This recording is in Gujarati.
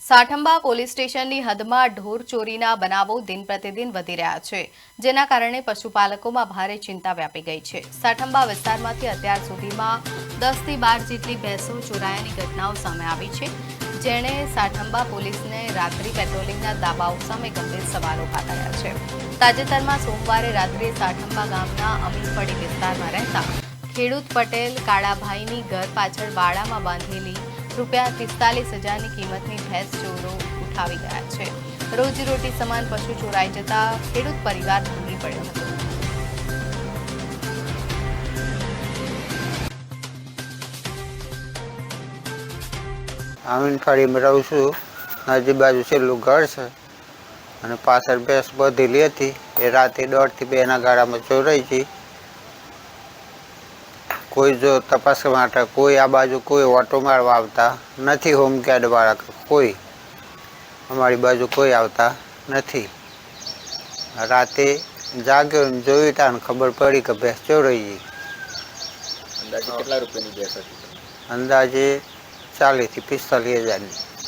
સાઠંબા પોલીસ સ્ટેશનની હદમાં ઢોર ચોરીના બનાવો દિન પ્રતિદિન વધી રહ્યા છે, જેના કારણે પશુપાલકોમાં ભારે ચિંતા વ્યાપી ગઈ છે। સાઠંબા વિસ્તારમાંથી અત્યાર સુધીમાં 10 થી 12 જેટલી ભેંસો ચોરાયાની ઘટનાઓ સામે આવી છે, જેણે સાઠંબા પોલીસને રાત્રિ પેટ્રોલિંગના દાવાઓ સામે ગંભીર સવાલો ઉભા કર્યા છે। તાજેતરમાં સોમવારે રાત્રે સાઠંબા ગામના અમીરપડી વિસ્તારમાં રહેતા ખેડૂત પટેલ કાળાભાઈની ઘર પાછળ વાડામાં બાંધેલી ₹45,000ની કિંમતની ભેંસ ચોરો ઉઠાવી ગયા છે। રોજીરોટી સમાન પશુ ચોરાઈ જતા ખેડૂત પરિવાર ભાંગી પડ્યો હતો। આમીનફળીમાં રહું છું। નદી બાજુ છેલ્લું ઘર છે અને પાછળ ભેંસ બધેલી હતી એ રાતે 1:30 થી 2ના ગાળામાં ચોરાઈ ગઈ। કોઈ જો તપાસ માટે કોઈ આ બાજુ કોઈ ઓટો મારવા આવતા નથી। હોમગાર્ડવાળા કોઈ અમારી બાજુ કોઈ આવતા નથી। રાતે જાગ્યો ને જોયું ત્યાં ખબર પડી કે ભેંસ ચોરાઈ ગઈ। અંદાજે કેટલા રૂપિયાની ભેંસ હતી? અંદાજે 40,000 થી 45,000ની।